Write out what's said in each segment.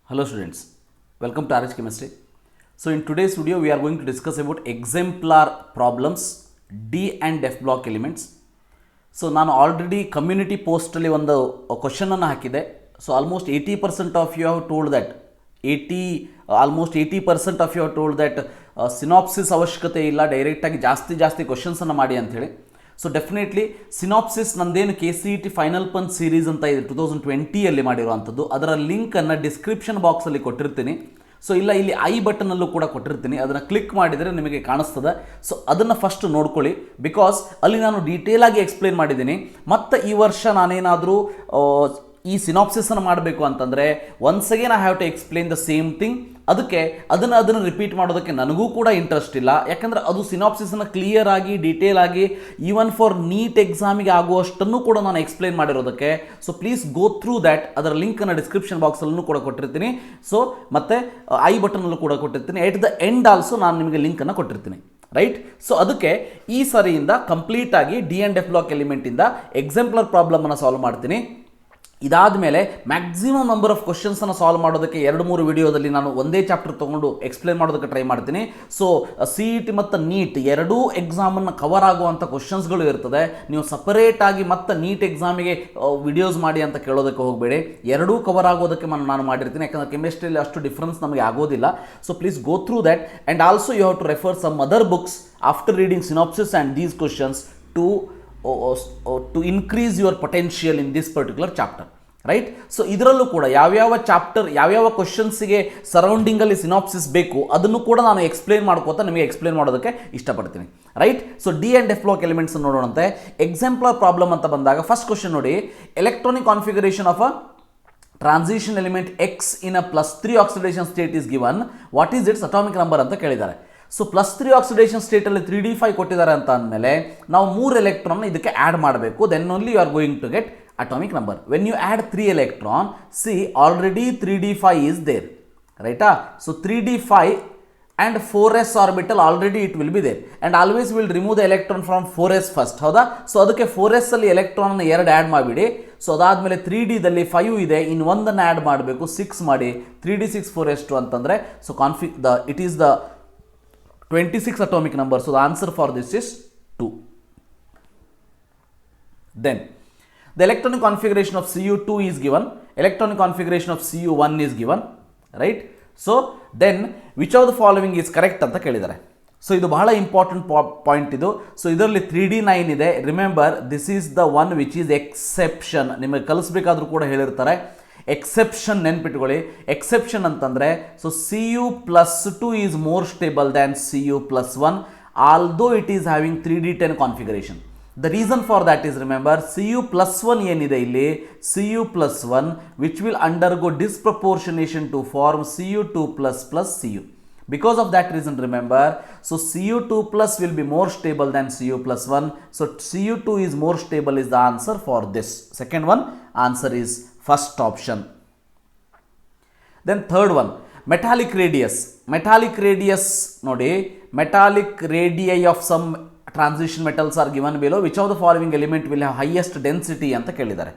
Hello students, welcome to RHchemistry. So in today's video we are going to discuss about exemplar problems D and F block elements. So ನಾನು already community ಪೋಸ್ಟಲ್ಲಿ ಒಂದು ಕ್ವಶನನ್ನು ಹಾಕಿದೆ. So almost 80% of you have told that almost 80% of you have told that synopsis ಅವಶ್ಯಕತೆ ಇಲ್ಲ, ಡೈರೆಕ್ಟಾಗಿ ಜಾಸ್ತಿ ಕ್ವಶನ್ಸನ್ನು ಮಾಡಿ ಅಂಥೇಳಿ. ಸೊ ಡೆಫಿನೆಟ್ಲಿ ಸಿನಾಪ್ಸಿಸ್ ನಂದೇನು KCET ಫೈನಲ್ ಪಂಚ್ ಸೀರೀಸ್ ಅಂತ ಇದೆ 2020ಯಲ್ಲಿ ಮಾಡಿರುವಂಥದ್ದು, ಅದರ ಲಿಂಕನ್ನು ಡಿಸ್ಕ್ರಿಪ್ಷನ್ ಬಾಕ್ಸಲ್ಲಿ ಕೊಟ್ಟಿರ್ತೀನಿ. ಸೊ ಇಲ್ಲ ಇಲ್ಲಿ ಐ ಬಟನಲ್ಲೂ ಕೂಡ ಕೊಟ್ಟಿರ್ತೀನಿ, ಅದನ್ನು ಕ್ಲಿಕ್ ಮಾಡಿದರೆ ನಿಮಗೆ ಕಾಣಿಸ್ತದೆ. ಸೊ ಅದನ್ನು ಫಸ್ಟ್ ನೋಡ್ಕೊಳ್ಳಿ, ಬಿಕಾಸ್ ಅಲ್ಲಿ ನಾನು ಡೀಟೇಲಾಗಿ ಎಕ್ಸ್ಪ್ಲೇನ್ ಮಾಡಿದ್ದೀನಿ. ಮತ್ತು ಈ ವರ್ಷ ನಾನೇನಾದರೂ ಈ ಸಿನಾಪ್ಸಿಸನ್ನು ಮಾಡಬೇಕು ಅಂತಂದರೆ once again I have to explain the same thing. ಅದಕ್ಕೆ ಅದನ್ನು ರಿಪೀಟ್ ಮಾಡೋದಕ್ಕೆ ನನಗೂ ಕೂಡ ಇಂಟ್ರೆಸ್ಟ್ ಇಲ್ಲ, ಯಾಕಂದರೆ ಅದು ಸಿನಾಪ್ಸಿಸನ್ನು ಕ್ಲಿಯರ್ ಆಗಿ ಡೀಟೇಲ್ ಆಗಿ ಈವನ್ ಫಾರ್ ನೀಟ್ ಎಕ್ಸಾಮಿಗೆ ಆಗುವಷ್ಟನ್ನು ಕೂಡ ನಾನು ಎಕ್ಸ್ಪ್ಲೇನ್ ಮಾಡಿರೋದಕ್ಕೆ. So please go through that. ಅದರ ಲಿಂಕನ್ನು ಡಿಸ್ಕ್ರಿಪ್ಷನ್ ಬಾಕ್ಸಲ್ಲೂ ಕೂಡ ಕೊಟ್ಟಿರ್ತೀನಿ. ಸೊ ಮತ್ತು ಐ ಬಟನಲ್ಲೂ ಕೂಡ ಕೊಟ್ಟಿರ್ತೀನಿ. ಎಟ್ ದ ಎಂಡ್ ಆಲ್ಸೋ ನಾನು ನಿಮಗೆ ಲಿಂಕನ್ನು ಕೊಟ್ಟಿರ್ತೀನಿ, ರೈಟ್. ಸೊ ಅದಕ್ಕೆ ಈ ಸರಿಯಿಂದ ಕಂಪ್ಲೀಟಾಗಿ ಡಿ ಆ್ಯಂಡ್ ಎಫ್ ಬ್ಲಾಕ್ ಎಲಿಮೆಂಟಿಂದ ಎಕ್ಸಾಂಪ್ಲರ್ ಪ್ರಾಬ್ಲಮನ್ನು ಸಾಲ್ವ್ ಮಾಡ್ತೀನಿ. ಇದಾದ ಮೇಲೆ ಮ್ಯಾಕ್ಸಿಮಮ್ ನಂಬರ್ ಆಫ್ ಕ್ವಶನ್ಸನ್ನು ಸಾಲ್ವ್ ಮಾಡೋದಕ್ಕೆ 2-3 ವಿಡಿಯೋದಲ್ಲಿ ನಾನು ಒಂದೇ ಚಾಪ್ಟರ್ ತೊಗೊಂಡು ಎಕ್ಸ್ಪ್ಲೇನ್ ಮಾಡೋದಕ್ಕೆ ಟ್ರೈ ಮಾಡ್ತೀನಿ. ಸೊ CET ಮತ್ತು ನೀಟ್ ಎರಡೂ ಎಕ್ಸಾಮನ್ನು ಕವರ್ ಆಗುವಂಥ ಕ್ವಶನ್ಸ್ಗಳು ಇರ್ತದೆ. ನೀವು ಸಪರೇಟಾಗಿ ಮತ್ತು ನೀಟ್ ಎಕ್ಸಾಮಿಗೆ ವಿಡಿಯೋಸ್ ಮಾಡಿ ಅಂತ ಕೇಳೋದಕ್ಕೆ ಹೋಗಬೇಡಿ. ಎರಡೂ ಕವರ್ ಆಗೋದಕ್ಕೆ ನಾನು ಮಾಡಿರ್ತೀನಿ, ಯಾಕಂದರೆ ಕೆಮಿಸ್ಟ್ರಿಯಲ್ಲಿ ಅಷ್ಟು ಡಿಫ್ರೆನ್ಸ್ ನಮಗೆ ಆಗೋದಿಲ್ಲ. So please go through that and also you have to refer some other books after reading synopsis and these questions to increase your potential in this particular chapter, right. So ಇದರಲ್ಲೂ ಕೂಡ ಯಾವ್ಯಾವ ಕ್ವಶನ್ಸಿಗೆ ಸರೌಂಡಿಂಗಲ್ಲಿ synopsis ಬೇಕು ಅದನ್ನು ಕೂಡ ನಾನು ನಿಮಗೆ explain ಮಾಡೋದಕ್ಕೆ ಇಷ್ಟಪಡ್ತೀನಿ, right. So D and F block elements ನೋಡೋಣಂತೆ. ಎಕ್ಸಾಂಪ್ಲರ್ ಪ್ರಾಬ್ಲಮ್ ಅಂತ ಬಂದಾಗ ಫಸ್ಟ್ ಕ್ವಶನ್ ನೋಡಿ, electronic configuration of a transition element X in a +3 oxidation state is given, what is its atomic number ಅಂತ ಕೇಳಿದ್ದಾರೆ. ಸೊ +3 ಆಕ್ಸಿಡೇಷನ್ ಸ್ಟೇಟಲ್ಲಿ 3d5 ಕೊಟ್ಟಿದ್ದಾರೆ ಅಂತ ಅಂದಮೇಲೆ ನಾವು 3 ಎಲೆಕ್ಟ್ರಾನ್ ಇದಕ್ಕೆ ಆ್ಯಡ್ ಮಾಡಬೇಕು. Then only you are going to get atomic number. When you add 3 electron, see already 3d5 is there, right? So 3d5 and 4s orbital already it will be there, and always we will remove the electron from 4s first, ಹೌದಾ. So ಅದಕ್ಕೆ 4s ಅಲ್ಲಿ electron 2 add ಮಾಡಿಬಿಡಿ. So ಅದಾದಮೇಲೆ 3d ದಲ್ಲಿ 5 ಇದೆ, ಇನ್ನು ಒಂದನ್ನು add ಮಾಡಬೇಕು, 6 ಮಾಡಿ 3d6 4s2 ಅಂತಂದರೆ so it is the 26 atomic number. So the answer for this is 2. Then the electronic configuration of Cu2 is given, electronic configuration of Cu1 is given, right. So then which of the following is correct ಅಂತ ಕೇಳಿದ್ದಾರೆ. So ಇದು ಬಹಳ important point ಇದು. So ಇದರಲ್ಲಿ 3d9 ಇದೆ. Remember this is the one which is exception. ನಿಮಗೆ ಕಲಿಸ್ಬೇಕಾದ್ರೂ ಕೂಡ ಹೇಳಿರ್ತಾರೆ ಎಕ್ಸೆಪ್ಷನ್, ನೆನ್ಪಿಟ್ಕೊಳ್ಳಿ. ಎಕ್ಸೆಪ್ಷನ್ ಅಂತಂದರೆ so Cu+2 is more stable than Cu+1 although it is having 3d10 configuration. The reason for that is, remember, Cu+1 ಏನಿದೆ ಇಲ್ಲಿ, Cu+1 which will undergo disproportionation to form Cu2 plus Cu. Because of that reason, remember, so Cu2 plus will be more stable than Cu+1. So Cu2 is more stable is the answer for this. Second one, answer is first option. Then third one, metallic radius. Metallic radius ನೋಡಿ, metallic radii of some transition metals are given below, which of the following element will have highest density ಅಂತ ಕೇಳಿದ್ದಾರೆ,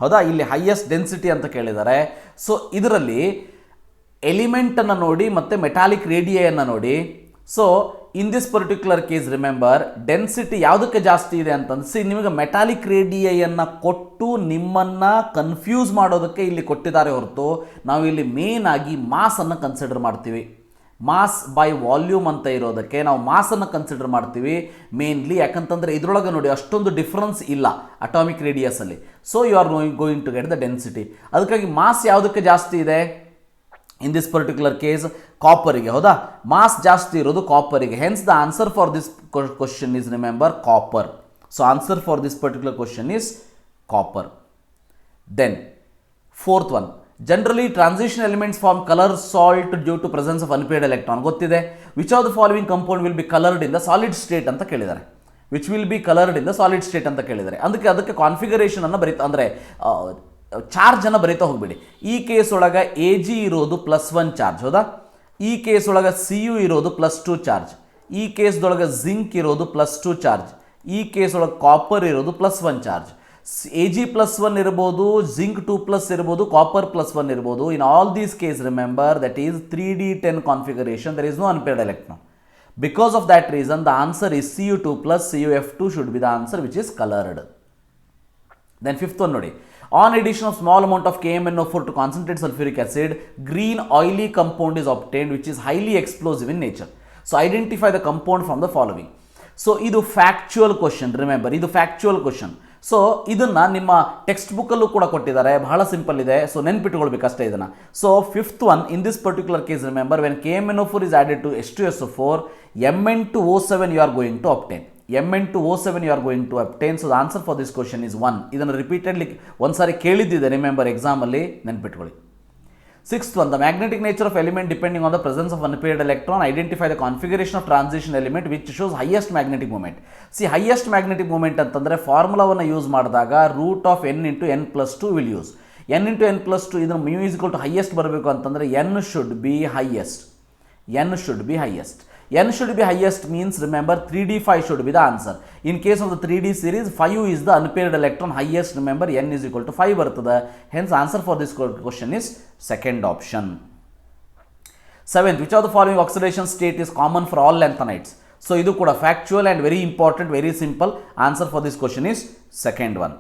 ಹೌದಾ. ಇಲ್ಲಿ highest density ಅಂತ ಕೇಳಿದ್ದಾರೆ. So ಇದರಲ್ಲಿ ಎಲಿಮೆಂಟನ್ನು ನೋಡಿ ಮತ್ತು ಮೆಟಾಲಿಕ್ ರೇಡಿಯನ್ನು ನೋಡಿ. So in this particular case remember density ಯಾವುದಕ್ಕೆ ಜಾಸ್ತಿ ಇದೆ ಅಂತಂದು ನಿಮಗೆ ಮೆಟಾಲಿಕ್ ರೇಡಿಯನ್ನು ಕೊಟ್ಟು ನಿಮ್ಮನ್ನು ಕನ್ಫ್ಯೂಸ್ ಮಾಡೋದಕ್ಕೆ ಇಲ್ಲಿ ಕೊಟ್ಟಿದ್ದಾರೆ ಹೊರತು ನಾವು ಇಲ್ಲಿ ಮೇನ್ ಆಗಿ ಮಾಸನ್ನು ಕನ್ಸಿಡರ್ ಮಾಡ್ತೀವಿ. ಮಾಸ್ ಬೈ ವಾಲ್ಯೂಮ್ ಅಂತ ಇರೋದಕ್ಕೆ ನಾವು ಮಾಸನ್ನು ಕನ್ಸಿಡರ್ ಮಾಡ್ತೀವಿ ಮೇನ್ಲಿ. ಯಾಕಂತಂದರೆ ಇದರೊಳಗೆ ನೋಡಿ ಅಷ್ಟೊಂದು ಡಿಫ್ರೆನ್ಸ್ ಇಲ್ಲ ಅಟಾಮಿಕ್ ರೇಡಿಯಸಲ್ಲಿ. So you are going to get the density. ಅದಕ್ಕಾಗಿ ಮಾಸ್ ಯಾವುದಕ್ಕೆ ಜಾಸ್ತಿ ಇದೆ ಇನ್ ದಿಸ್ ಪರ್ಟಿಕ್ಯುಲರ್ ಕೇಸ್ ಕಾಪರಿಗೆ, ಹೌದಾ. ಮಾಸ್ ಜಾಸ್ತಿ ಇರೋದು ಕಾಪರಿಗೆ. Hence the answer for this question is remember copper. So answer for this particular question is copper. Then fourth one, generally transition elements form colour salt due to presence of unpaired electron ಗೊತ್ತಿದೆ. Which of the following compound will be coloured in the solid state ಅಂತ ಕೇಳಿದ್ದಾರೆ. Which will be coloured in the solid state ಅಂತ ಕೇಳಿದ್ದಾರೆ. ಅದಕ್ಕೆ ಕಾನ್ಫಿಗರೇಷನನ್ನು ಅಂದರೆ ಚಾರ್ಜನ್ನು ಬರೀತಾ ಹೋಗ್ಬೇಡಿ. ಈ ಕೇಸ್ ಒಳಗೆ Ag ಇರೋದು +1 ಚಾರ್ಜ್, ಹೌದಾ. ಈ ಕೇಸ್ ಒಳಗೆ Cu ಇರೋದು +2 ಚಾರ್ಜ್. ಈ ಕೇಸ್ದೊಳಗೆ ಜಿಂಕ್ ಇರೋದು +2 ಚಾರ್ಜ್. ಈ ಕೇಸ್ ಒಳಗೆ ಕಾಪರ್ ಇರೋದು +1 ಚಾರ್ಜ್. Ag+1 ಇರ್ಬೋದು, zinc 2+ ಇರ್ಬೋದು, copper +1 ಇರ್ಬೋದು. In all these cases, remember that is 3d10 configuration. There is no unpaired electron. Because of that reason, the answer is Cu2 plus CuF2 should be the answer which is colored. Then fifth one nodi. On addition of small amount of KMnO4 to concentrate sulfuric acid, green oily compound is obtained which is highly explosive in nature. So identify the compound from the following. So idu factual question, remember idu factual question. So ಇದನ್ನು ನಿಮ್ಮ text ಬುಕ್ಕಲ್ಲೂ ಕೂಡ ಕೊಟ್ಟಿದ್ದಾರೆ, ಬಹಳ simple ಇದೆ. So ನೆನ್ಪಿಟ್ಕೊಳ್ಬೇಕಷ್ಟೇ ಇದನ್ನು. So fifth one, in this particular case remember when KMnO4 is added to H2SO4, Mn2O7 you are going to obtain. Mn2O7 you are going to obtain. So the answer for this question is 1. ಇದನ್ನು repeatedly ಒಂದ್ಸಾರಿ ಕೇಳಿದ್ದಿದೆ, remember ಎಕ್ಸಾಮಲ್ಲಿ ನೆನ್ಪಿಟ್ಕೊಳ್ಳಿ. Sixth one, the magnetic nature of element depending on the presence of unpaired electron. Identify the configuration of transition element which shows highest magnetic moment. See, highest magnetic moment ಅಂತಂದರೆ ಫಾರ್ಮುಲಾವನ್ನು use ಮಾಡಿದಾಗ root of n into n+2 will use. n into n+2 ಇದನ್ನು mu is equal to highest ಬರಬೇಕು ಅಂತಂದರೆ n should be highest. n should be highest. n should be highest means remember 3d5 should be the answer. In case of the 3d series, 5 is the unpaired electron highest. Remember n is equal to 5 ಬರ್ತದೆ. Hence answer for this question is second option. Seventh, which of the following oxidation state is common for all lanthanides? So idu kuda factual and very important, very simple. Answer for this question is second one.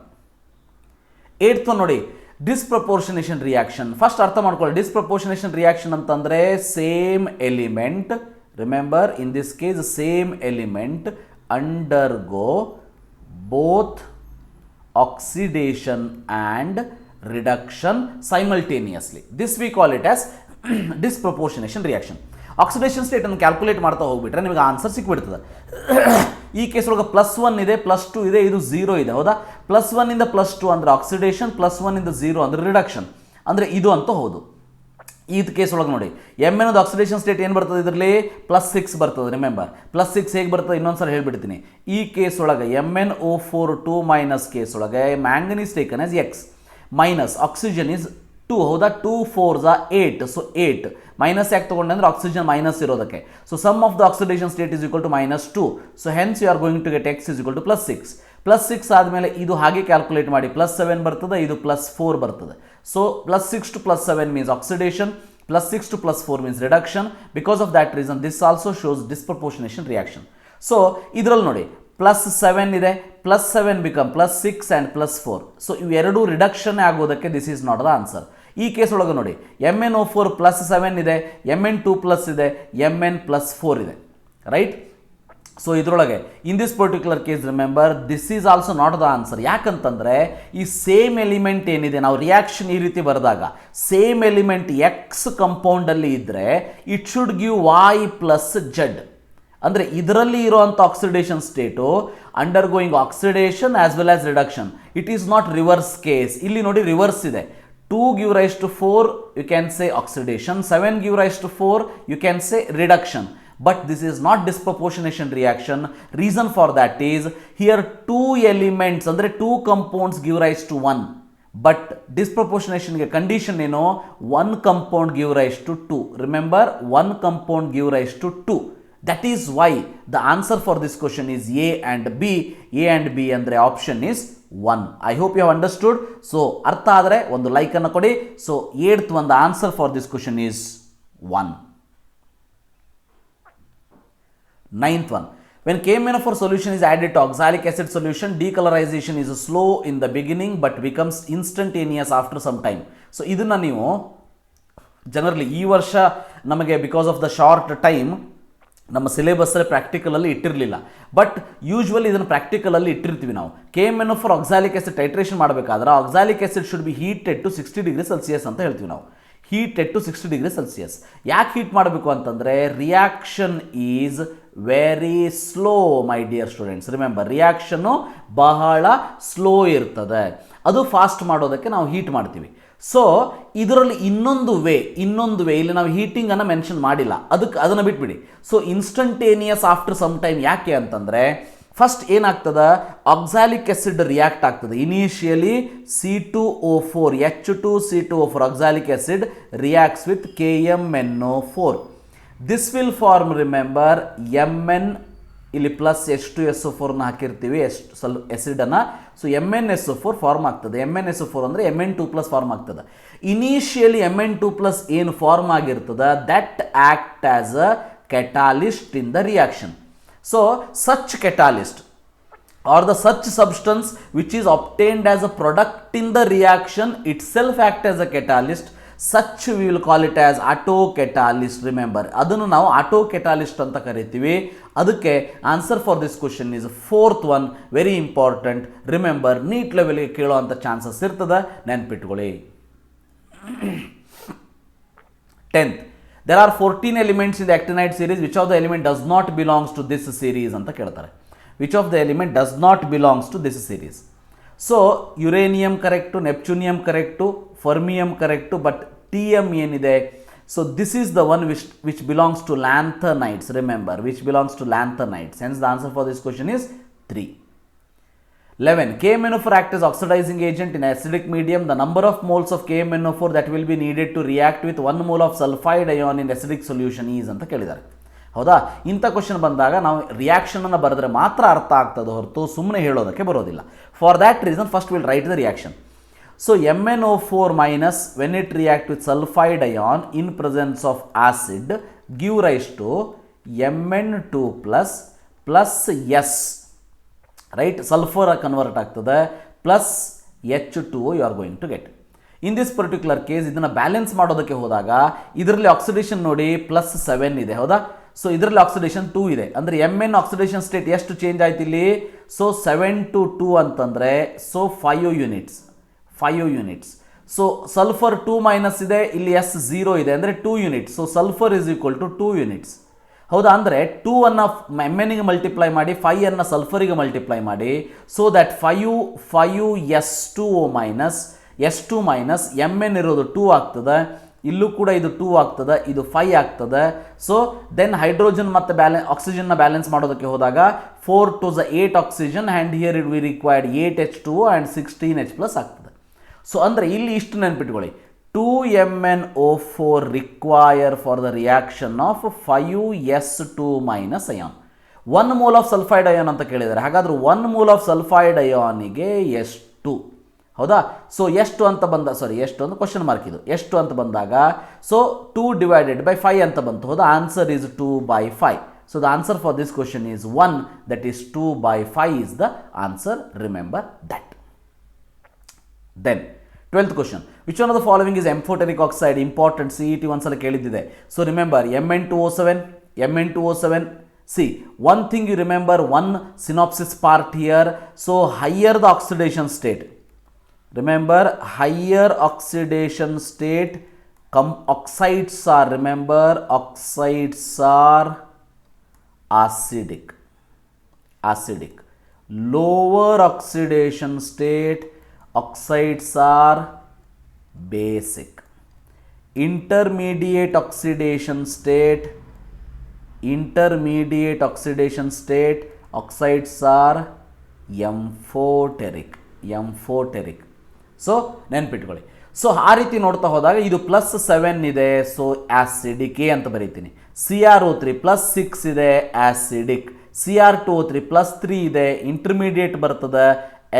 Eighth one nodi, disproportionation reaction. First ಅರ್ಥ ಮಾಡ್ಕೊಳ್ಳಿ, disproportionation reaction ಅಂತಂದ್ರೆ same element, remember in this case same element undergo both oxidation and reduction simultaneously. This we call it as disproportionation reaction. Oxidation ಸ್ಟೇಟನ್ನು calculate ಮಾಡ್ತಾ ಹೋಗ್ಬಿಟ್ರೆ ನಿಮಗೆ answer ಸಿಕ್ಬಿಡ್ತದೆ. ಈ case ಒಳಗೆ +1 ಇದೆ, +2 ಇದೆ, ಇದು 0 ಇದೆ, ಹೌದಾ? +1 ಇಂದ +2 ಅಂದರೆ ಆಕ್ಸಿಡೇಷನ್, +1 ಇಂದ 0 ಅಂದರೆ ರಿಡಕ್ಷನ್, ಅಂದರೆ ಇದು ಅಂತ ಹೌದು. ಈ ಕೇಸ್ ಒಳಗೆ ನೋಡಿ, ಎಮ್ ಅನ್ನೋದು ಆಕ್ಸಿಡೇಷನ್ ಸ್ಟೇಟ್ ಏನು ಬರ್ತದೆ, ಇದರಲ್ಲಿ +6 ಬರ್ತದೆ. ರಿಮೆಂಬರ್ +6 ಹೇಗೆ ಬರ್ತದೆ ಇನ್ನೊಂದ್ಸಲ ಹೇಳ್ಬಿಡ್ತೀನಿ. ಈ ಕೇಸ್ ಒಳಗೆ MnO4 2- ಕೇಸ್ ಒಳಗೆ manganese taken as X minus oxygen is 2, ಹೌದಾ? 2 4s 8, ಸೊ 8 ಮೈನಸ್ ಯಾಕೆ ತೊಗೊಂಡೆ ಅಂದರೆ ಆಕ್ಸಿಜನ್ ಮೈನಸ್ ಇರೋದಕ್ಕೆ. So sum of the oxidation state is equal to -2. So hence you are going to get X is equal to +6. +6 ಆದಮೇಲೆ ಇದು ಹಾಗೆ calculate ಮಾಡಿ, +7 ಬರ್ತದೆ, ಇದು +4 ಬರ್ತದೆ. So +6 to +7 means oxidation, +6 to +4 means reduction. Because of that reason, this also shows disproportionation reaction. So ಇದರಲ್ಲಿ ನೋಡಿ +7 ಇದೆ, +7 become +6 and +4. ಸೊ ಇವೆರಡೂ ರಿಡಕ್ಷನ್ ಆಗೋದಕ್ಕೆ this is not the answer. ಈ ಕೇಸ್ ಒಳಗೆ ನೋಡಿ MnO4 +7 ಇದೆ, Mn2+ ಇದೆ, Mn+4 ಇದೆ, ರೈಟ್? ಸೊ ಇದರೊಳಗೆ ಇನ್ this particular case remember this is also not the answer. ಯಾಕಂತಂದರೆ ಈ ಸೇಮ್ ಎಲಿಮೆಂಟ್ ಏನಿದೆ, ನಾವು ರಿಯಾಕ್ಷನ್ ಈ ರೀತಿ ಬರೆದಾಗ ಸೇಮ್ ಎಲಿಮೆಂಟ್ ಎಕ್ಸ್ ಕಂಪೌಂಡಲ್ಲಿ ಇದ್ದರೆ ಇಟ್ ಶುಡ್ ಗಿವ್ Y+Z. ಅಂದರೆ ಇದರಲ್ಲಿ ಇರೋವಂಥ oxidation state undergoing oxidation as well as reduction. It is not reverse case. ಇಲ್ಲಿ ನೋಡಿ ರಿವರ್ಸ್ ಇದೆ. 2 give rise to 4 you can say oxidation, 7 give rise to 4 you can say reduction. But this is not disproportionation reaction. Reason for that is here 2 elements ಅಂದರೆ 2 compounds give rise to 1. But disproportionation ಗೆ condition ಏನು, 1 compound give rise to 2. Remember 1 compound give rise to 2. That is why the answer for this question is A and B. A and B ಅಂದರೆ option is 1. I hope you have understood. So ಅರ್ಥ ಆದರೆ ಒಂದು like ಅನ್ನು ಕೊಡಿ. So 8th one, the answer for this question is 1. 9th one, when KMnO4 solution is added to oxalic acid solution, decolorization is slow in the beginning but becomes instantaneous after some time. So ಇದನ್ನು ನೀವು generally ಈ ವರ್ಷ ನಮಗೆ because of the short time ನಮ್ಮ ಸಿಲೆಬಸ್ಸಲ್ಲಿ ಪ್ರಾಕ್ಟಿಕಲಲ್ಲಿ ಇಟ್ಟಿರಲಿಲ್ಲ. But usually ಇದನ್ನು ಪ್ರಾಕ್ಟಿಕಲಲ್ಲಿ ಇಟ್ಟಿರ್ತೀವಿ ನಾವು. KMnO4 oxalic acid titration ಮಾಡಬೇಕಾದ್ರೆ oxalic acid should be heated to 60 degree Celsius ಅಂತ ಹೇಳ್ತೀವಿ ನಾವು. Heated to 60 degree Celsius. ಯಾಕೆ ಹೀಟ್ ಮಾಡಬೇಕು ಅಂತಂದರೆ reaction is very slow my dear students. Remember ರಿಯಾಕ್ಷನ್ನು ಬಹಳ ಸ್ಲೋ ಇರ್ತದೆ. ಅದು ಫಾಸ್ಟ್ ಮಾಡೋದಕ್ಕೆ ನಾವು ಹೀಟ್ ಮಾಡ್ತೀವಿ. ಸೊ ಇದರಲ್ಲಿ ಇನ್ನೊಂದು ವೇ ಇಲ್ಲಿ ನಾವು ಹೀಟಿಂಗನ್ನು ಮೆನ್ಷನ್ ಮಾಡಿಲ್ಲ, ಅದನ್ನು ಬಿಟ್ಬಿಡಿ. So instantaneous after some time ಯಾಕೆ ಅಂತಂದರೆ ಫಸ್ಟ್ ಏನಾಗ್ತದೆ, ಆಕ್ಸಾಲಿಕ್ ಆಸಿಡ್ ರಿಯಾಕ್ಟ್ ಆಗ್ತದೆ. Initially C2O4 H2C2O4 oxalic acid reacts with KMnO4. This will form, remember, Mn ಇಲ್ಲಿ ಪ್ಲಸ್ H2SO4ನ ಹಾಕಿರ್ತೀವಿ, ಎಸಿಡನ್ನು. ಸೊ MnSO4 ಫಾರ್ಮ್ ಆಗ್ತದೆ. MnSO4 ಅಂದರೆ Mn2+ ಫಾರ್ಮ್ ಆಗ್ತದೆ. ಇನಿಷಿಯಲಿ Mn2+ ಏನು ಫಾರ್ಮ್ ಆಗಿರ್ತದೆ, that act as a catalyst in the reaction. So such catalyst or the such substance which is obtained as a product in the reaction itself act as a catalyst. Such we will call it as autocatalyst. Remember, ಅದನ್ನು ನಾವು autocatalyst ಅಂತ ಕರಿತೀವಿ. ಅದಕ್ಕೆ answer for this question is fourth one, very important. Remember, NEET ಲೆವೆಲ್ಗೆ ಕೇಳುವಂಥ chances ಇರ್ತದೆ, ನೆನ್ಪಿಟ್ಕೊಳ್ಳಿ. 10th, there are 14 elements in the actinide series. Which of the element does not belongs to this series ಅಂತ ಕೇಳ್ತಾರೆ. Which of the element does not belongs to this series? So uranium correct, neptunium correct, fermium correct, but TM ಏನಿದೆ, so this is the one which belongs to lanthanides. Remember, which belongs to lanthanides. Hence the answer for this question is 3. 11. KMnO4 act as oxidizing agent in acidic medium. The number of moles of KMnO4 that will be needed to react with 1 mole of sulfide ion in acidic solution is ಅಂತ ಕೇಳಿದ್ದಾರೆ. ಹೌದಾ? ಇಂಥ question ಬಂದಾಗ ನಾವು ರಿಯಾಕ್ಷನನ್ನು ಬರೆದ್ರೆ ಮಾತ್ರ ಅರ್ಥ ಆಗ್ತದೆ ಹೊರತು ಸುಮ್ಮನೆ ಹೇಳೋದಕ್ಕೆ ಬರೋದಿಲ್ಲ. For that reason first will write the reaction. So MnO4 minus when it react with sulfide ion in presence of acid give rise to Mn2 plus S, right? Sulfur convert ಆಗ್ತದೆ, plus H2O you are going to get. In this particular case ಇದನ್ನು balance ಮಾಡೋದಕ್ಕೆ ಹೋದಾಗ ಇದರಲ್ಲಿ oxidation ನೋಡಿ +7 ಇದೆ, ಹೌದಾ? So ಇದರಲ್ಲಿ oxidation 2 ಇದೆ, ಅಂದರೆ Mn ಆಕ್ಸಿಡೇಷನ್ ಸ್ಟೇಟ್ ಎಷ್ಟು ಚೇಂಜ್ ಆಯ್ತು ಇಲ್ಲಿ? ಸೊ 7 to 2 ಅಂತಂದರೆ so 5 units. So sulphur 2 minus ಇದೆ, ಇಲ್ಲಿ S 0 ಇದೆ, ಅಂದರೆ 2 units. So sulphur is equal to 2 units, ಹೌದಾ? ಅಂದರೆ 2 ಅನ್ನು Mnಗೆ ಮಲ್ಟಿಪ್ಲೈ ಮಾಡಿ, 5 ಅನ್ನು ಸಲ್ಫರಿಗೆ ಮಲ್ಟಿಪ್ಲೈ ಮಾಡಿ. So that 5 S2 minus Mn ಇರೋದು 2 ಆಗ್ತದೆ, ಇಲ್ಲೂ ಕೂಡ ಇದು 2 ಆಗ್ತದೆ, ಇದು 5 ಆಗ್ತದೆ. ಸೊ ದೆನ್ ಹೈಡ್ರೋಜನ್ ಮತ್ತು ಆಕ್ಸಿಜನ್ನ ಬ್ಯಾಲೆನ್ಸ್ ಮಾಡೋದಕ್ಕೆ ಹೋದಾಗ 4 to the 8 oxygen and here it we required 8 H2O and 16 H+ ಆಗ್ತದೆ. ಸೊ ಅಂದರೆ ಇಲ್ಲಿ ಇಷ್ಟು ನೆನ್ಪಿಟ್ಕೊಳ್ಳಿ, 2 MnO4 require for the reaction of 5 S2 minus ion. 1 mole of sulphide ion ಅಂತ ಕೇಳಿದ್ದಾರೆ. ಹಾಗಾದ್ರೆ 1 ಮೋಲ್ ಆಫ್ ಸಲ್ಫೈಡ್ ಅಯಾನಿಗೆ ಎಷ್ಟು, ಹೌದಾ? ಸೊ ಎಷ್ಟು ಅಂತ ಬಂದ, ಎಷ್ಟು ಅಂತ ಕ್ವಶನ್ ಮಾರ್ಕ್ ಇದು, ಎಷ್ಟು ಅಂತ ಬಂದಾಗ ಸೊ 2 divided by 5 ಅಂತ ಬಂತು, ಹೌದಾ? Answer is 2/5. So the answer for this question is 1, that is 2/5 is the answer. Remember that. Then 12th question, which one of the following is amphoteric oxide? Important, CET ಒಂದ್ಸಲ ಕೇಳಿದ್ದಿದೆ. So remember Mn2O7. See, one thing you remember, one synopsis part here. So higher the oxidation state, remember higher oxidation state, oxides are, remember oxides are acidic. Lower oxidation state, oxides are basic. Intermediate oxidation state, oxides are amphoteric. So ನೆನ್ಪಿಟ್ಕೊಳ್ಳಿ. So ಆ ರೀತಿ ನೋಡ್ತಾ ಹೋದಾಗ ಇದು +7 ಇದೆ, so acidic A ಅಂತ ಬರೀತೀನಿ. CrO3 +6 ಇದೆ, ಆಸಿಡಿಕ್. Cr2O3 +3 ಇದೆ, ಇಂಟರ್ಮೀಡಿಯೇಟ್ ಬರ್ತದೆ,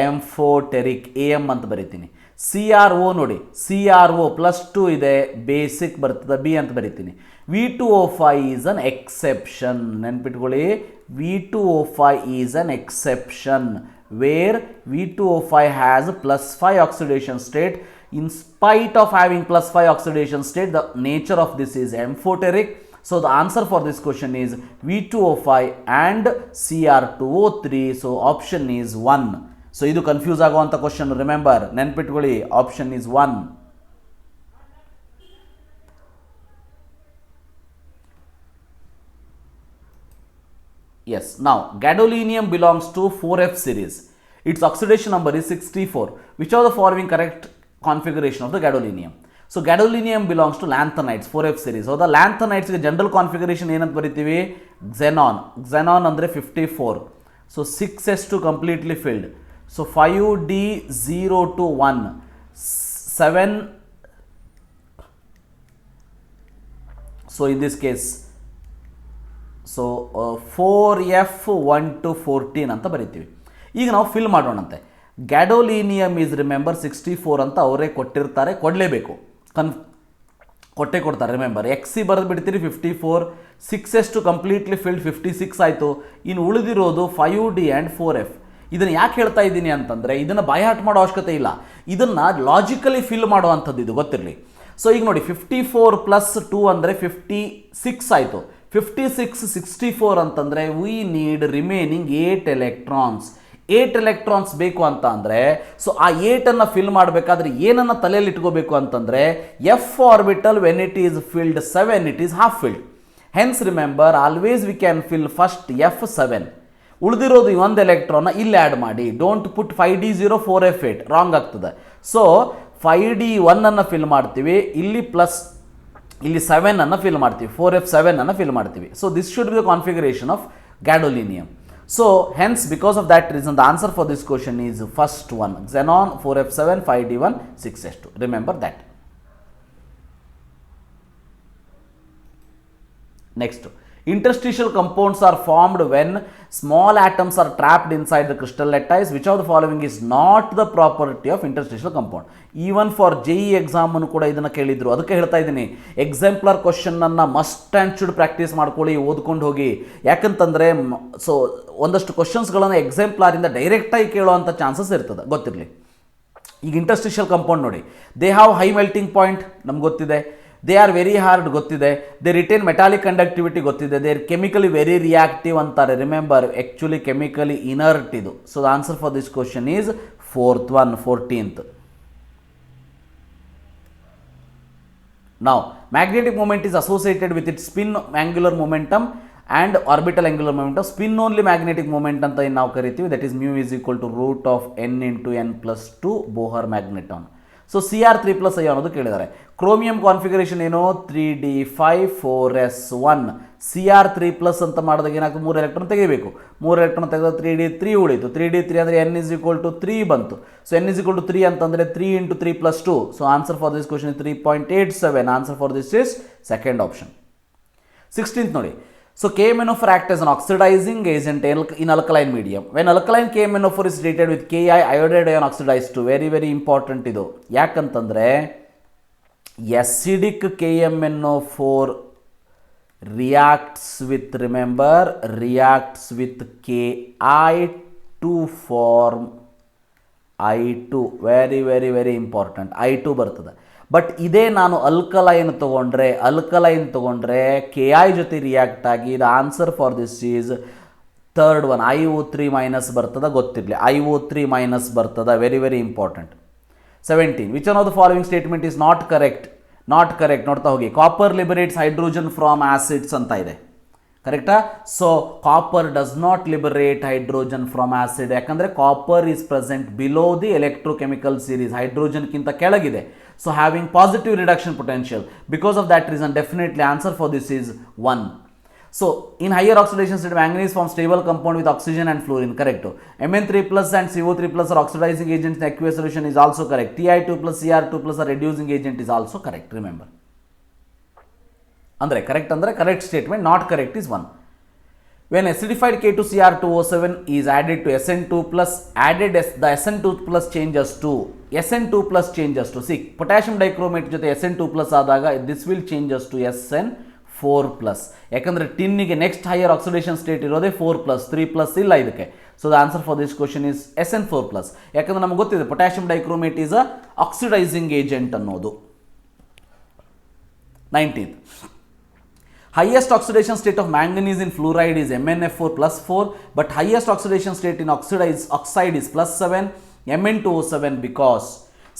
ಆಂಫೋಟೆರಿಕ್, AM ಅಂತ ಬರೀತೀನಿ. CrO ನೋಡಿ, CrO +2 ಇದೆ, ಬೇಸಿಕ್ ಬರ್ತದೆ, B ಅಂತ ಬರೀತೀನಿ. V2O5 is an exception. ನೆನ್ಪಿಟ್ಕೊಳ್ಳಿ, V2O5 is an exception where V2O5 has +5 oxidation state. In spite of having +5 oxidation state, the nature of this is amphoteric. So the answer for this question is V2O5 and Cr2O3. So option is 1. So idu confuse aguvanta question. Remember, ನೆನ್ಪಿಟ್ಕೊಳ್ಳಿ, option is 1. Yes, now gadolinium belongs to 4F series. Its oxidation number is 64. Which of the following correct configuration of the gadolinium? So gadolinium belongs to lanthanides, 4F series. So the lanthanides general configuration ಏನಂತ ಬರೀತೀವಿ? Xenon ಅಂದರೆ 54. So 6s2 completely filled. So 5d0 to 1 7. So in this case, so 4F1 to 14 ಅಂತ ಬರಿತೀವಿ. ಈಗ ನಾವು fill ಮಾಡೋಣಂತೆ. ಗ್ಯಾಡೋಲಿನಿಯಮ್ is remember 64 ಅಂತ ಅವರೇ ಕೊಟ್ಟಿರ್ತಾರೆ, ಕೊಡಲೇಬೇಕು, ಕೊಟ್ಟೇ ಕೊಡ್ತಾರೆ. ರಿಮೆಂಬರ್ ಎಕ್ಸಿ ಬರೆದು ಬಿಡ್ತೀರಿ 54, 6S ಕಂಪ್ಲೀಟ್ಲಿ ಫಿಲ್ಡ್ 56 ಆಯಿತು. ಇನ್ನು ಉಳಿದಿರೋದು 5D ಆ್ಯಂಡ್ 4F. ಇದನ್ನು ಯಾಕೆ ಹೇಳ್ತಾ ಇದ್ದೀನಿ ಅಂತಂದರೆ ಇದನ್ನು ಬೈಹಾರ್ಟ್ ಮಾಡೋ ಅವಶ್ಯಕತೆ ಇಲ್ಲ, ಇದನ್ನು ಲಾಜಿಕಲಿ ಫಿಲ್ ಮಾಡೋ ಅಂಥದ್ದು ಇದು ಗೊತ್ತಿರಲಿ. ಸೊ ಈಗ ನೋಡಿ 54 + 2 ಅಂದರೆ 56 ಆಯಿತು. 56 64 ಅಂತಂದರೆ we need remaining 8 electrons. 8 electrons ಬೇಕು ಅಂತ ಅಂದರೆ ಸೊ ಆ 8ಅನ್ನು ಫಿಲ್ ಮಾಡಬೇಕಾದ್ರೆ ಏನನ್ನು ತಲೆಯಲ್ಲಿ ಇಟ್ಕೋಬೇಕು ಅಂತಂದರೆ F orbital when it is filled 7 it is half filled. Hence remember always we can fill first F7. ಉಳಿದಿರೋದು ಒಂದು ಎಲೆಕ್ಟ್ರಾನ್ನ ಇಲ್ಲಿ ಆ್ಯಡ್ ಮಾಡಿ. Don't put 5D0 4F8 wrong ಆಗ್ತದೆ. ಸೊ 5D1 ಫಿಲ್ ಮಾಡ್ತೀವಿ, ಇಲ್ಲಿ ಪ್ಲಸ್ ಇಲ್ಲಿ 7 ಫಿಲ್ ಮಾಡ್ತೀವಿ, 4F7 ಫಿಲ್ ಮಾಡ್ತೀವಿ. So this should be the configuration of gadolinium. So hence because of that reason the answer for this question is first one, xenon 4F7 5D1 6S2. Remember that. Next, interstitial compounds are formed when small atoms are trapped inside the crystal lattice. Which of the following is not the property of interstitial compound? Even for JEE exam ಅನ್ನು ಕೂಡ ಇದನ್ನು ಕೇಳಿದ್ರು, ಅದಕ್ಕೆ ಹೇಳ್ತಾ ಇದ್ದೀನಿ exemplar ಕ್ವಶನ್ನನ್ನು must and should practice ಮಾಡ್ಕೊಳ್ಳಿ, ಓದ್ಕೊಂಡು ಹೋಗಿ. ಯಾಕಂತಂದರೆ ಸೊ ಒಂದಷ್ಟು ಕ್ವಶನ್ಸ್ಗಳನ್ನು ಎಕ್ಸಾಂಪ್ಲಾರಿಂದ ಡೈರೆಕ್ಟಾಗಿ ಕೇಳೋವಂಥ ಚಾನ್ಸಸ್ ಇರ್ತದೆ, ಗೊತ್ತಿರಲಿ. ಈಗ ಇಂಟರ್ಸ್ಟಿಷಿಯಲ್ ಕಂಪೌಂಡ್ ನೋಡಿ, they have high melting point ನಮ್ಗೆ ಗೊತ್ತಿದೆ, ದೇ ಆರ್ ವೆರಿ ಹಾರ್ಡ್ ಗೊತ್ತಿದೆ, ದೇ ರಿಟೇನ್ ಮೆಟಾಲಿಕ್ ಕಂಡಕ್ಟಿವಿಟಿ ಗೊತ್ತಿದೆ, they are chemically very reactive ಅಂತಾರೆ. ರಿಮೆಂಬರ್ ಆ್ಯಕ್ಚುಲಿ ಕೆಮಿಕಲಿ ಇನರ್ಟ್ ಇದು. So the answer for this question is 14th. Now magnetic moment is associated with its spin angular momentum and orbital angular momentum. Spin only magnetic moment ಅಂತ ನಾವು ಕರಿತೀವಿ, that is mu is equal to root of n into n plus 2 Bohr magneton. So Cr3+ ಅನ್ನೋದು ಕೇಳಿದ್ದಾರೆ. Chromium configuration ಏನು 3D5 4S1. Cr3+ ಅಂತ ಮಾಡಿದಾಗ ಏನಾಗ್ತದೆ, 3 electron ತೆಗಿಬೇಕು, 3 ಎಲೆಕ್ಟ್ರಾನ್ ತೆಗೆದ 3D3 ಉಳಿತು. 3D3 ಅಂದರೆ n is equal to 3 ಬಂತು. So n is equal to 3 ಅಂತಂದರೆ 3 into 3 plus 2. So answer for this question is 3.87. Answer for this is second option. 16th ನೋಡಿ. So KMnO4 acts as an oxidizing agent in alkaline medium. When alkaline KMnO4 is treated with Ki, iodide ion oxidized to. Very important ಇದು. ಯಾಕಂತಂದರೆ acidic KMnO4 reacts with Ki to form I2. Very important. I2 ಬರ್ತದೆ. But ಇದೇ ನಾನು alkaline ತೊಗೊಂಡ್ರೆ KI ಜೊತೆ react ಆಗಿ the answer for this is third one, IO3- ಬರ್ತದೆ, ಗೊತ್ತಿರಲಿ IO3- ಬರ್ತದೆ. Very important. 17 which one of the following statement is not correct. ನೋಡ್ತಾ ಹೋಗಿ. Copper liberates hydrogen from acids ಅಂತ ಇದೆ, ಕರೆಕ್ಟಾ? So copper does not liberate hydrogen from acid, ಯಾಕಂದರೆ copper is present below the electrochemical series, ಹೈಡ್ರೋಜನ್ಗಿಂತ ಕೆಳಗಿದೆ. So having positive reduction potential. Because of that reason definitely answer for this is 1. So in higher oxidation state manganese forms stable compound with oxygen and fluorine, correct. Mn3+ and CO3+ are oxidizing agents in aqueous solution is also correct. Ti2+ Cr2+ are reducing agent is also correct. Remember, andre correct statement, not correct is 1. When acidified K2Cr2O7 is added to SN2+, the SN2+ changes to see potassium dichromate ಜೊತೆ SN2+ ಆದಾಗ this will changes to SN4+. ಯಾಕಂದರೆ ಟಿನ್ನಿಗೆ next higher oxidation state ಇರೋದೇ 4+, 3+ ಇಲ್ಲ ಇದಕ್ಕೆ. So the answer for this question is SN4+. ಯಾಕಂದರೆ ನಮ್ಗೆ ಗೊತ್ತಿದೆ potassium dichromate is a oxidizing agent ಅನ್ನೋದು. 19th highest oxidation state of manganese in fluoride is MnF4+4, but highest oxidation state in oxide is +7 Mn2O7 because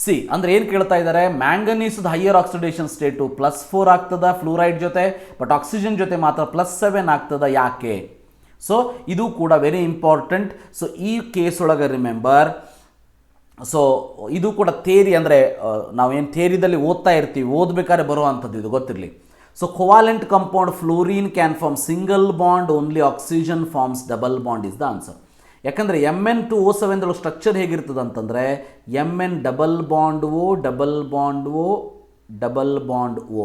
see ಅಂದರೆ ಏನು ಕೇಳ್ತಾ ಇದ್ದಾರೆ, ಮ್ಯಾಂಗನೀಸ್ದು higher oxidation state +4 ಆಗ್ತದ fluoride ಜೊತೆ, ಬಟ್ ಆಕ್ಸಿಜನ್ ಜೊತೆ ಮಾತ್ರ +7 ಆಗ್ತದ. ಯಾಕೆ? ಸೊ ಇದು ಕೂಡ ವೆರಿ ಇಂಪಾರ್ಟೆಂಟ್. ಸೊ ಈ ಕೇಸ್ ಒಳಗೆ ರಿಮೆಂಬರ್, ಸೊ ಇದು ಕೂಡ ಥೇರಿ, ಅಂದರೆ ನಾವೇನು ಥೇರಿದಲ್ಲಿ ಓದ್ತಾ ಇರ್ತೀವಿ, ಓದಬೇಕಾದ್ರೆ ಬರುವಂಥದ್ದು ಇದು ಗೊತ್ತಿರಲಿ. So covalent compound fluorine can form single bond, only oxygen forms double bond is the answer. ಯಾಕಂದರೆ Mn2O7 ಸ್ಟ್ರಕ್ಚರ್ ಹೇಗಿರ್ತದೆ ಅಂತಂದರೆ Mn double bond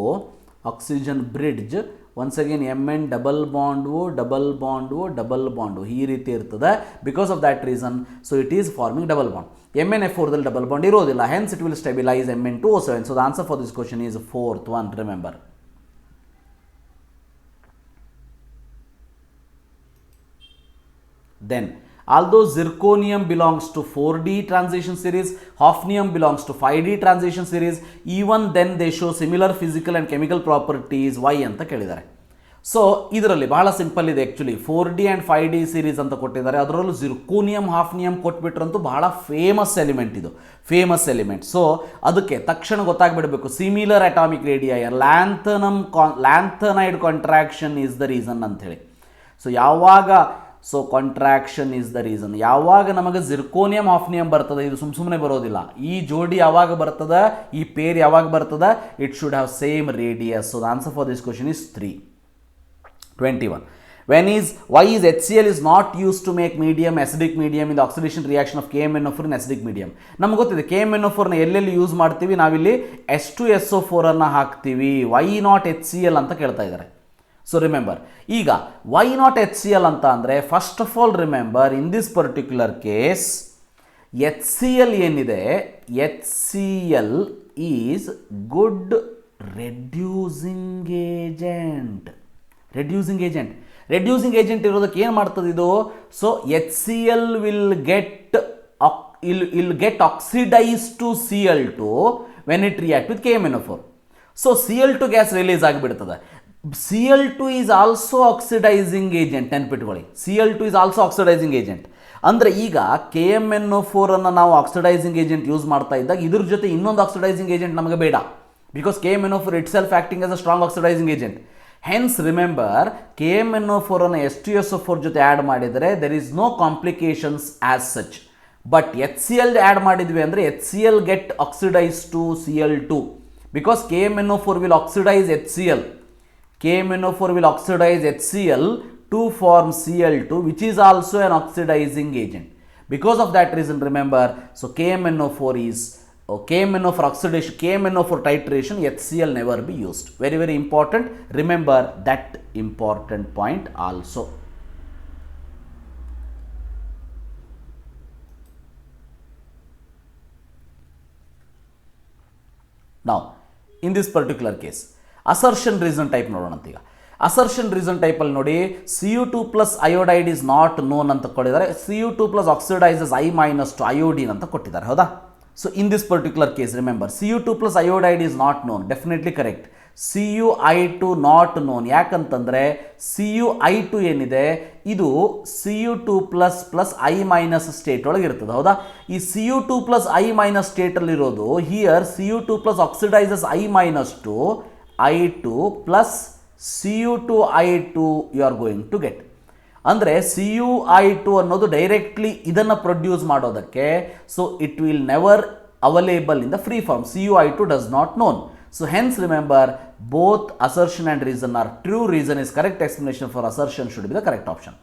O oxygen bridge once again Mn double bond double bond double bond ಈ ರೀತಿ ಇರ್ತದೆ. Because of that reason so it is forming double bond. MnF4ದಲ್ಲಿ double bond ಇರೋದಿಲ್ಲ, hence it will stabilise Mn2O7. So the answer for this question is fourth one, remember. Then, although zirconium belongs to 4D transition series, hafnium belongs to 5D transition series, even then they show similar physical and chemical properties. Why ಅಂತ ಕೇಳಿದ್ದಾರೆ. So ಇದರಲ್ಲಿ ಬಹಳ simple ಇದೆ actually. 4D and 5D series ಅಂತ ಕೊಟ್ಟಿದ್ದಾರೆ. ಅದರಲ್ಲೂ zirconium hafnium ಕೊಟ್ಬಿಟ್ರಂತೂ ಬಹಳ ಫೇಮಸ್ ಎಲಿಮೆಂಟ್ ಇದು, ಫೇಮಸ್ ಎಲಿಮೆಂಟ್. ಸೊ ಅದಕ್ಕೆ ತಕ್ಷಣ ಗೊತ್ತಾಗ್ಬಿಡಬೇಕು, similar atomic radii, lanthanide contraction is the reason ಅಂಥೇಳಿ. ಸೊ ಯಾವಾಗ so contraction is the reason, ಯಾವಾಗ ನಮಗೆ ಜಿರ್ಕೋನಿಯಂ ಹಾಫ್ನಿಯಂ ಬರ್ತದೆ, ಇದು ಸುಮ್ಮನೆ ಬರೋದಿಲ್ಲ. ಈ ಜೋಡಿ ಯಾವಾಗ ಬರ್ತದೆ, ಈ ಪೇರ್ ಯಾವಾಗ ಬರ್ತದೆ, it should have same radius. So the answer for this question is 3. 21. Why is HCl is not used to make medium, acidic medium in the oxidation reaction of KMnO4 in acidic medium? ನಮ್ಗೆ ಗೊತ್ತಿದೆ KMnO4 ನ ಎಲ್ಲೆಲ್ಲಿ use ಮಾಡ್ತೀವಿ, ನಾವಿಲ್ಲಿ H2SO4 ಅನ್ನು ಹಾಕ್ತೀವಿ. Y not HCl ಅಂತ ಕೇಳ್ತಾ ಇದ್ದಾರೆ. ಸೊ ರಿಮೆಂಬರ್, ಈಗ ವೈ ನಾಟ್ HCl ಅಂತ ಅಂದರೆ first of all remember, in this particular case HCl ಏನಿದೆ, HCl is good reducing agent. Reducing agent ಇರೋದಕ್ಕೆ ಏನು ಮಾಡ್ತದೆ ಇದು? So HCl will get oxidise to Cl2 when it react with KMnO4. So Cl2 gas release ಆಗಿಬಿಡ್ತದೆ. Cl2 is also oxidising agent, ನೆನ್ಪಿಟ್ಕೊಳ್ಳಿ. Cl2 is also oxidising agent. ಅಂದರೆ ಈಗ KMnO4 ಅನ್ನು ನಾವು ಆಕ್ಸಿಡೈಸಿಂಗ್ ಏಜೆಂಟ್ ಯೂಸ್ ಮಾಡ್ತಾ ಇದ್ದಾಗ ಇದ್ರ ಜೊತೆ ಇನ್ನೊಂದು ಆಕ್ಸಿಡೈಸಿಂಗ್ ಏಜೆಂಟ್ ನಮಗೆ ಬೇಡ. Because KMnO4 itself acting as a strong oxidising agent. Hence remember, KMnO4 ಅನ್ನು H2SO4 ಜೊತೆ ಆ್ಯಡ್ ಮಾಡಿದರೆ there is no complications as such. But HCl add ಮಾಡಿದ್ವಿ ಅಂದರೆ HCl get oxidise to Cl2 because KMnO4 will oxidise HCl. KMnO4 will oxidize HCl to form Cl2, which is also an oxidizing agent. Because of that reason, remember, so KMnO4 oxidation, KMnO4 titration, HCl never be used. Very, very important. Remember that important point also. Now, in this particular case, assertion reason type ನೋಡೋಣ ಅಂತ. ಈಗ assertion reason ಟೈಪಲ್ಲಿ ನೋಡಿ, Cu2 plus iodide is not known ಅಂತ ಕೊಟ್ಟಿದ್ದಾರೆ. Cu2 plus oxidises I- to iodine ಅಂತ ಕೊಟ್ಟಿದ್ದಾರೆ, ಹೌದಾ? So in this particular case remember, Cu2 plus iodide is not known, definitely correct. Cu2 not known, ಯಾಕಂತಂದರೆ Cu2 ಏನಿದೆ ಇದು Cu2 ಪ್ಲಸ್ I- ಸ್ಟೇಟ್ ಒಳಗೆ ಇರ್ತದೆ, ಹೌದಾ? ಈ Cu2 ಪ್ಲಸ್ I- ಸ್ಟೇಟಲ್ಲಿರೋದು here Cu2 plus oxidises I- I2 plus Cu2I2 you are going to get. ಅಂದರೆ Cu2 ಅನ್ನೋದು ಡೈರೆಕ್ಟ್ಲಿ ಇದನ್ನು ಪ್ರೊಡ್ಯೂಸ್ ಮಾಡೋದಕ್ಕೆ, so it will never available in the free form. Cu2 does not known. So hence remember, both assertion and reason are true. Reason is correct. Explanation for assertion should be the correct option.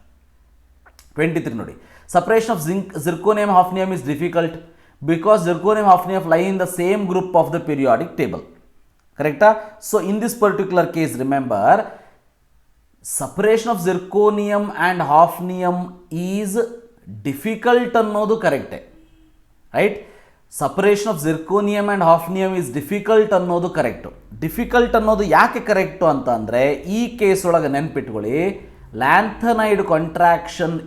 23 ನೋಡಿ, separation of zirconium hafnium is difficult because zirconium hafnium lie in the same group of the periodic table. Correct? So in this particular case, remember, separation of zirconium and hafnium is difficult ಅನ್ನೋದು ಕರೆಕ್ಟೇ, right? Separation of zirconium and hafnium is difficult ಅನ್ನೋದು correct. Difficult ಅನ್ನೋದು ಯಾಕೆ correct ಅಂತ ಅಂದರೆ, ಈ case ಒಳಗೆ ನೆನ್ಪಿಟ್ಕೊಳ್ಳಿ, ಲ್ಯಾಂಥನೈಡ್ ಕಾಂಟ್ರಾಕ್ಷನ್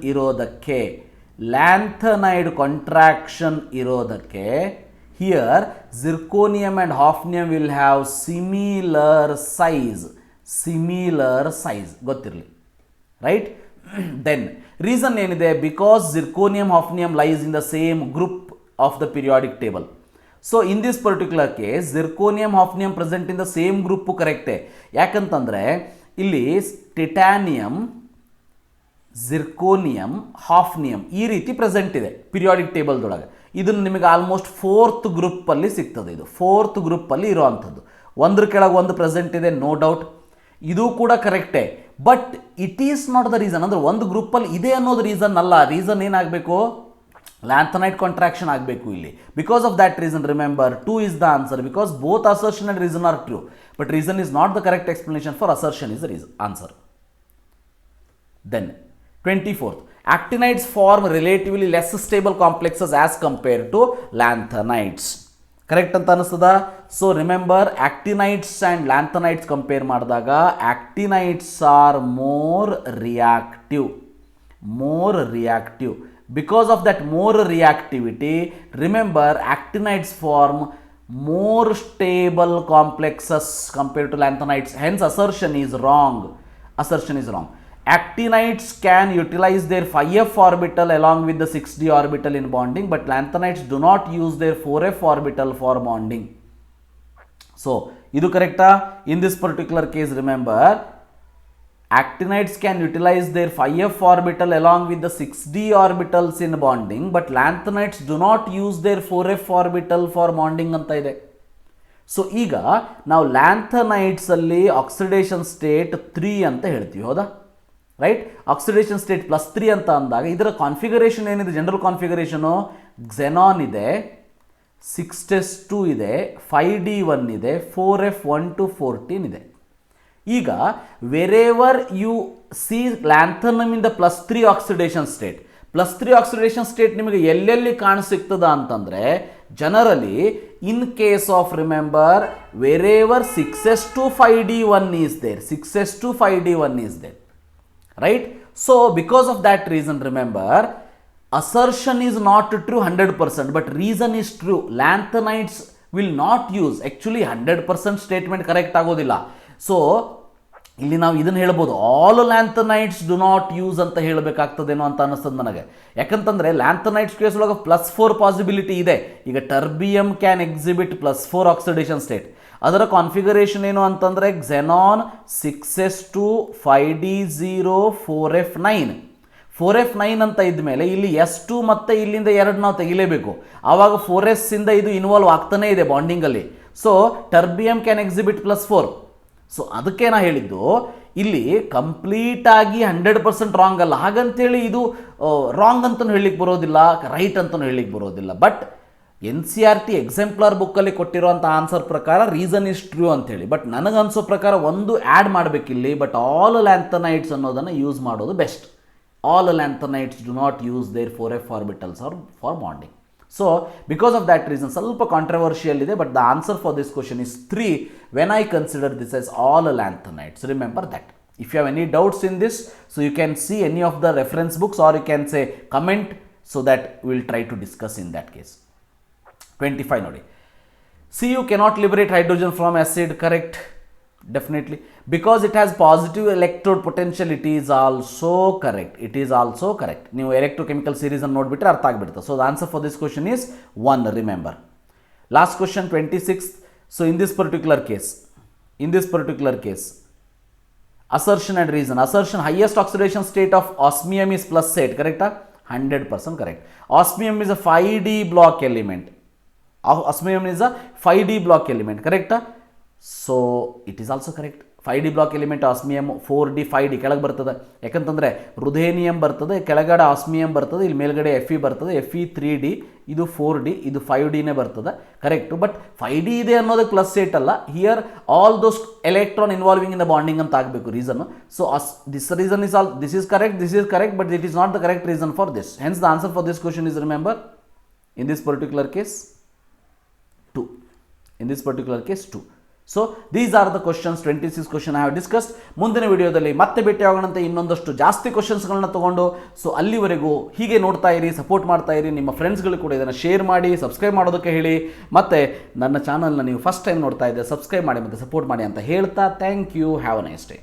ಇರೋದಕ್ಕೆ here zirconium and hafnium will have similar size ಗೊತ್ತಿರಲಿ, ರೈಟ್? ದೆನ್ ರೀಸನ್ ಏನಿದೆ, because zirconium hafnium lies in the same group of the periodic table. So in this particular case zirconium hafnium present in the same group ಕರೆಕ್ಟೇ. ಯಾಕಂತಂದರೆ ಇಲ್ಲಿ titanium, zirconium, hafnium ಈ ರೀತಿ present ಇದೆ periodic ಟೇಬಲ್ದೊಳಗೆ. ಇದನ್ನು ನಿಮಗೆ almost 4th ಗ್ರೂಪಲ್ಲಿ ಸಿಗ್ತದೆ. ಇದು 4th ಗ್ರೂಪಲ್ಲಿ ಇರೋವಂಥದ್ದು. ಒಂದ್ರ ಕೆಳಗೆ ಒಂದು ಪ್ರೆಸೆಂಟ್ ಇದೆ, ನೋ ಡೌಟ್. ಇದು ಕೂಡ ಕರೆಕ್ಟೇ, but it is not the reason. ಅಂದರೆ ಒಂದು ಗ್ರೂಪಲ್ಲಿ ಇದೆ ಅನ್ನೋದು ರೀಸನ್ ಅಲ್ಲ. ರೀಸನ್ ಏನಾಗಬೇಕು, ಲ್ಯಾಂಥನೈಟ್ ಕಾಂಟ್ರಾಕ್ಷನ್ ಆಗಬೇಕು ಇಲ್ಲಿ. Because of that reason remember 2 is the answer because both assertion and reason are true, but reason is not the correct explanation for assertion is the answer. Then 24th, actinides form relatively less stable complexes as compared to lanthanides. Correct ಅಂತ ಅನಿಸ್ತದ. So remember actinides and lanthanides compare ಮಾಡಿದಾಗ actinides are more reactive. Because of that more reactivity, remember actinides form more stable complexes compared to lanthanides. Hence assertion is wrong. Actinides can utilize their 5f orbital along with the 6d orbital in bonding, but lanthanides do not use their 4f orbital for bonding. So, idu correcta? In this particular case, remember, actinides can utilize their 5f orbital along with the 6d orbitals in bonding, but lanthanides do not use their 4f orbital for bonding anta ide. So ಈಗ ನಾವು lanthanides ಅಲ್ಲಿ oxidation state 3 ಅಂತ ಹೇಳ್ತೀವಿ, ಹೌದಾ? Right, oxidation state +3 ಅಂತ ಅಂದಾಗ ಇದರ configuration ಏನಿದೆ, ಜನರಲ್ ಕಾನ್ಫಿಗರೇಷನು ಕ್ಸೆನಾನ್ ಇದೆ, 6s2 ಇದೆ, 5d1 ಇದೆ, 4f1 to 14 ಇದೆ. ಈಗ wherever U C lanthanum in the +3 oxidation state ನಿಮಗೆ ಎಲ್ಲೆಲ್ಲಿ ಕಾಣಸಿಗ್ತದ ಅಂತಂದರೆ generally in case of remember wherever 6s2 5d1 is there, right? So because of that reason remember assertion is not true 100%, but reason is true. Lanthanides will not use, actually 100% statement correct ಆಗೋದಿಲ್ಲ. So ಇಲ್ಲಿ ನಾವು ಇದನ್ನು ಹೇಳ್ಬೋದು, all lanthanides do not use ಅಂತ ಹೇಳಬೇಕಾಗ್ತದೇನೋ ಅಂತ ಅನ್ನಿಸ್ತದೆ ನನಗೆ. ಯಾಕಂತಂದರೆ ಲ್ಯಾಂಥನೈಡ್ಸ್ ಕೇಸ್ ಒಳಗೆ +4 ಪಾಸಿಬಿಲಿಟಿ ಇದೆ. ಈಗ ಟರ್ಬಿಯಮ್ ಕ್ಯಾನ್ ಎಕ್ಸಿಬಿಟ್ +4 ಆಕ್ಸಿಡೇಷನ್ ಸ್ಟೇಟ್. ಅದರ ಕಾನ್ಫಿಗರೇಷನ್ ಏನು ಅಂತಂದರೆ ಕ್ಸೆನಾನ್ 6s2 5d0 4f9 ಅಂತ ಇದ್ಮೇಲೆ ಇಲ್ಲಿ S2 ಮತ್ತು ಇಲ್ಲಿಂದ 2 ನಾವು ತೆಗಿಲೇಬೇಕು. ಆವಾಗ 4s ಇಂದ ಇದು ಇನ್ವಾಲ್ವ್ ಆಗ್ತಾನೇ ಇದೆ ಬಾಂಡಿಂಗಲ್ಲಿ. So terbium can exhibit +4. So ಅದಕ್ಕೆ ನಾ ಹೇಳಿದ್ದು ಇಲ್ಲಿ ಕಂಪ್ಲೀಟಾಗಿ 100% ರಾಂಗ್ ಅಲ್ಲ, ಹಾಗಂತೇಳಿ ಇದು ರಾಂಗ್ ಅಂತಲೂ ಹೇಳಲಿಕ್ಕೆ ಬರೋದಿಲ್ಲ, ರೈಟ್ ಅಂತಲೂ ಹೇಳಲಿಕ್ಕೆ ಬರೋದಿಲ್ಲ. ಬಟ್ NCERT ಎಕ್ಸೆಂಪ್ಲಾರ್ ಬುಕ್ಕಲ್ಲಿ ಕೊಟ್ಟಿರೋಂಥ ಆನ್ಸರ್ ಪ್ರಕಾರ ರೀಸನ್ ಇಸ್ ಟ್ರೂ ಅಂಥೇಳಿ. ಬಟ್ ನನಗನ್ಸೋ ಪ್ರಕಾರ ಒಂದು ಆ್ಯಡ್ ಮಾಡಬೇಕಿಲ್ಲಿ, ಬಟ್ ಆಲ್ ಲ್ಯಾಂಥನೈಡ್ಸ್ ಅನ್ನೋದನ್ನು ಯೂಸ್ ಮಾಡೋದು best. All lanthanides do not use there 4f orbitals for bonding. So because of that reason ಸ್ವಲ್ಪ ಕಾಂಟ್ರವರ್ಷಿಯಲ್ ಇದೆ, but the answer for this question is 3 when I consider this as all lanthanides. Remember that. If you have any doubts in this, so you can see any of the reference books or you can say comment so that we will try to discuss in that case. 25 ನೋಡಿ, Cu cannot liberate hydrogen from acid. Correct, definitely, because it has positive electrode potential. It is also correct. ನೀವು electrochemical series ಅನ್ನು ನೋಡಿಬಿಟ್ರೆ ಅರ್ಥ ಆಗಿಬಿಡುತ್ತೆ. So the answer for this question is 1. Remember. Last question 26. So in this particular case assertion and reason. Assertion, highest oxidation state of osmium is +8. correct? 100% correct. Osmium is a 5d block element. Osmium is a 5d block element, correct? So it is also correct. 5d block element osmium 4d 5d ಕೆಳಗೆ ಬರ್ತದೆ. ಯಾಕಂತಂದರೆ ರುಧೇನಿಯಮ್ ಬರ್ತದೆ, ಕೆಳಗಡೆ ಆಸ್ಮಿಯಮ್ ಬರ್ತದೆ, ಇಲ್ಲಿ ಮೇಲ್ಗಡೆ Fe ಬರ್ತದೆ. Fe 3d, ಇದು 4d, ಇದು 5dನೇ ಬರ್ತದೆ. ಕರೆಕ್ಟು. ಬಟ್ 5d ಇದೆ ಅನ್ನೋದಕ್ಕೆ +8 ಅಲ್ಲ. Here all those electron involving in the bonding ಅಂತ ಆಗಬೇಕು reason. So this reason is this is correct, but it is not the correct reason for this. Hence the answer for this question is, remember, in this particular case 2. So these are the questions, 26 question I have discussed. ಮುಂದಿನ ವಿಡಿಯೋದಲ್ಲಿ ಮತ್ತೆ ಭೇಟಿ ಆಗೋಣಂತೆ ಇನ್ನೊಂದಷ್ಟು ಜಾಸ್ತಿ ಕ್ವಶನ್ಸ್ಗಳನ್ನ ತಗೊಂಡು. So ಅಲ್ಲಿವರೆಗೂ ಹೀಗೆ ನೋಡ್ತಾ ಇರಿ, ಸಪೋರ್ಟ್ ಮಾಡ್ತಾ ಇರಿ. ನಿಮ್ಮ ಫ್ರೆಂಡ್ಸ್ಗಳು ಕೂಡ ಇದನ್ನು ಶೇರ್ ಮಾಡಿ, ಸಬ್ಸ್ಕ್ರೈಬ್ ಮಾಡೋದಕ್ಕೆ ಹೇಳಿ. ಮತ್ತು ನನ್ನ ಚಾನಲ್ನ ನೀವು ಫಸ್ಟ್ ಟೈಮ್ ನೋಡ್ತಾ ಇದ್ದರೆ ಸಬ್ಸ್ಕ್ರೈಬ್ ಮಾಡಿ ಮತ್ತು ಸಪೋರ್ಟ್ ಮಾಡಿ ಅಂತ ಹೇಳ್ತಾ, thank you, have a nice day.